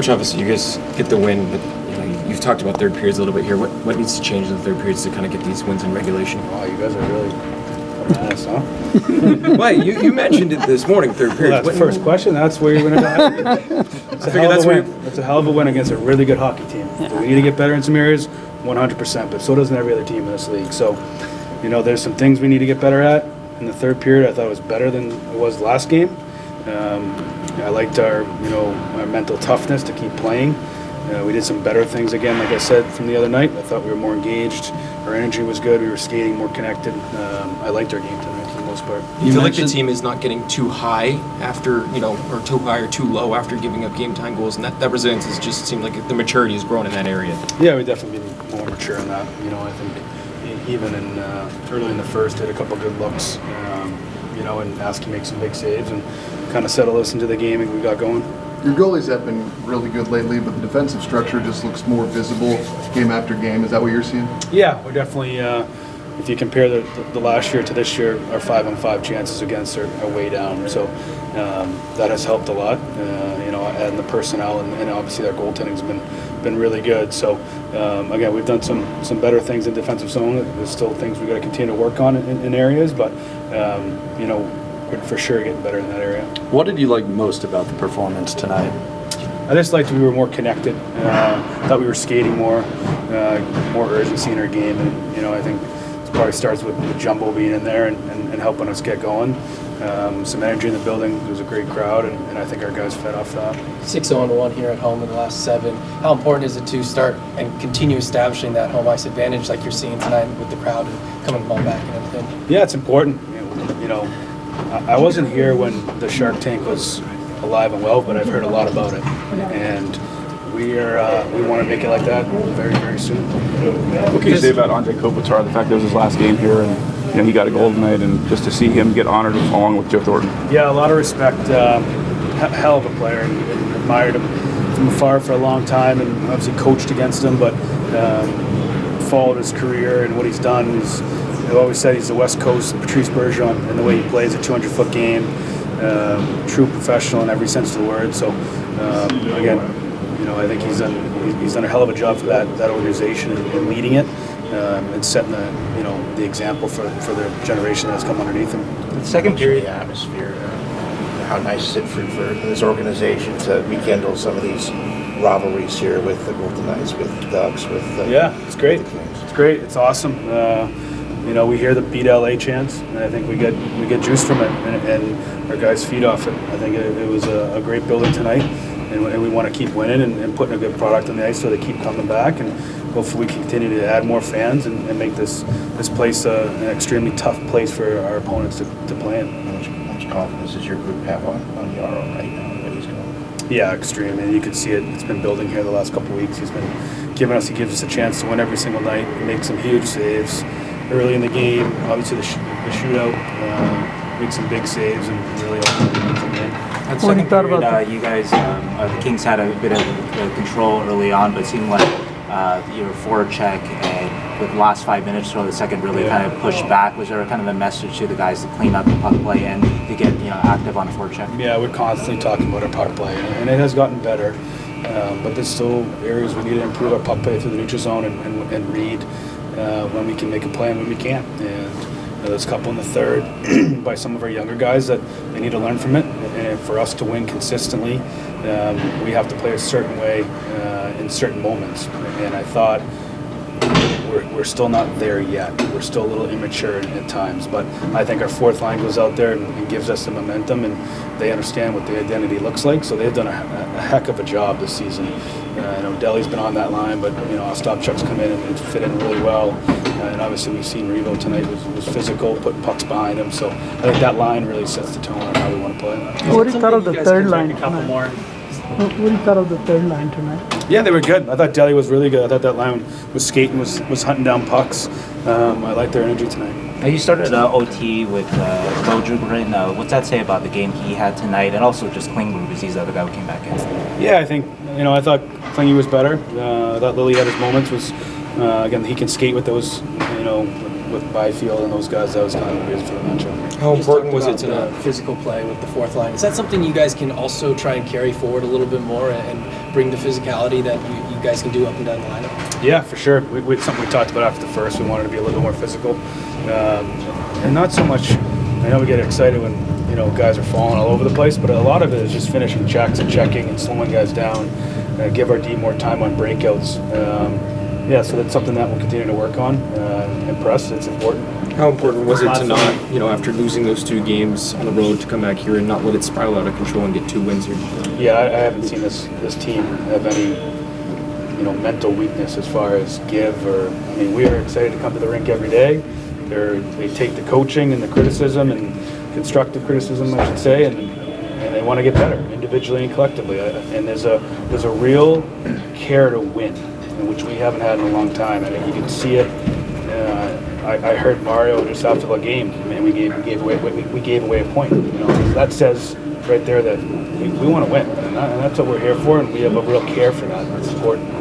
Coach, obviously you guys get the win, but you've talked about third periods a little bit here. What needs to change in the third periods to kind of get these wins in regulation? Wow, you guys are really honest, huh? Why? You mentioned it this morning, third period. Well, that's the first question. That's where you're going to die. That's a hell of a win against a really good hockey team. Do we need to get better in some areas? 100%, but so doesn't every other team in this league. So, there's some things we need to get better at. In the third period, I thought it was better than it was last game. I liked our mental toughness to keep playing. We did some better things again, like I said, from the other night. I thought we were more engaged. Our energy was good. We were skating more connected. I liked our game tonight for the most part. You feel like the team is not getting too high after, or too high or too low after giving up game time goals, and that resilience has just seemed like the maturity has grown in that area. Yeah, we definitely been more mature in that. I think even in early in the first, had a couple good looks, and asked to make some big saves and kind of settle us into the game and we got going. Your goalies have been really good lately, but the defensive structure just looks more visible game after game. Is that what you're seeing? Yeah, we're definitely, if you compare the last year to this year, our 5-on-5 chances against are way down. So that has helped a lot, and the personnel and obviously our goaltending's been really good. So again, we've done some better things in defensive zone. There's still things we've got to continue to work on in areas, but we're for sure getting better in that area. What did you like most about the performance tonight? I just liked we were more connected. Thought we were skating more urgency in our game, and I think it probably starts with Jumbo being in there and helping us get going. Some energy in the building. It was a great crowd, and I think our guys fed off that. 6-0-1 here at home in the last 7. How important is it to start and continue establishing that home ice advantage like you're seeing tonight with the crowd and coming ball back and everything? Yeah, it's important. I wasn't here when the Shark Tank was alive and well, but I've heard a lot about it, and we want to make it like that very, very soon. What can you say about Andre Kopitar, the fact that it was his last game here, and he got a goal tonight, and just to see him get honored along with Joe Thornton? Yeah, a lot of respect. Hell of a player, and admired him from afar for a long time, and obviously coached against him, but followed his career and what he's done. I've always said he's the West Coast Patrice Bergeron, and the way he plays a 200-foot game, true professional in every sense of the word. So again, I think he's done a hell of a job for that organization and leading it, and setting the example for the generation that's come underneath him. The second period atmosphere, how nice is it for this organization to rekindle some of these rivalries here with the Golden Knights, with the Ducks, with yeah, it's great. It's great. It's awesome. We hear the beat LA chants, and I think we get juice from it, and our guys feed off it. I think it was a great building tonight, and we want to keep winning and putting a good product on the ice so they keep coming back, and hopefully we continue to add more fans and make this place an extremely tough place for our opponents to play in. How much confidence does your group have on Yarrow right now, the way he's going? Yeah, extreme, and you can see it. It's been building here the last couple of weeks. He gives us a chance to win every single night, make some huge saves early in the game, obviously the shootout, make some big saves and really ultimately win the game. That second period, you guys, the Kings had a bit of control early on, but it seemed like your forecheck and with the last 5 minutes or the second really kind of pushed back. Was there kind of a message to the guys to clean up the puck play and to get active on the forecheck? Yeah, we're constantly talking about our puck play, and it has gotten better. But there's still areas we need to improve our puck play through the neutral zone and read when we can make a play and when we can't. And there's a couple in the third by some of our younger guys that they need to learn from it. And for us to win consistently, we have to play a certain way in certain moments. And I thought we're still not there yet. We're still a little immature at times. But I think our fourth line goes out there and gives us the momentum, and they understand what the identity looks like. So they've done a heck of a job this season. Deli's been on that line, but Ostapchuk's come in and fit in really well. And obviously we've seen Revo tonight was physical, putting pucks behind him. So I think that line really sets the tone on how we want to play. What do you thought of the third line tonight? What do you thought of the third line tonight? Yeah, they were good. I thought Deli was really good. I thought that line was skating, was hunting down pucks. I liked their energy tonight. Now you started OT with Bodrugrin. What's that say about the game he had tonight, and also just Klingberg, because he's the other guy who came back in? Yeah, I think I thought Klingy was better. I thought Lily had his moments. Again, he can skate with those, with Byfield and those guys. That was kind of the reason for the matchup. How important was it to physical play with the fourth line? Is that something you guys can also try and carry forward a little bit more and bring the physicality that you guys can do up and down the lineup? Yeah, for sure. It's something we talked about after the first. We wanted to be a little bit more physical, and not so much. I know we get excited when guys are falling all over the place, but a lot of it is just finishing checks and checking and slowing guys down. Give our D more time on breakouts. So that's something that we'll continue to work on. And press, it's important. How important was it to not, after losing those 2 games on the road, to come back here and not let it spiral out of control and get 2 wins here? Yeah, I haven't seen this team have any, mental weakness as far as give we are excited to come to the rink every day. They take the coaching and the criticism and constructive criticism, I should say, and they want to get better individually and collectively. And there's a real care to win, which we haven't had in a long time. I think you can see it. I heard Mario just after the game, and we gave away a point. That says right there that we want to win, and that's what we're here for, and we have a real care for that. That's important.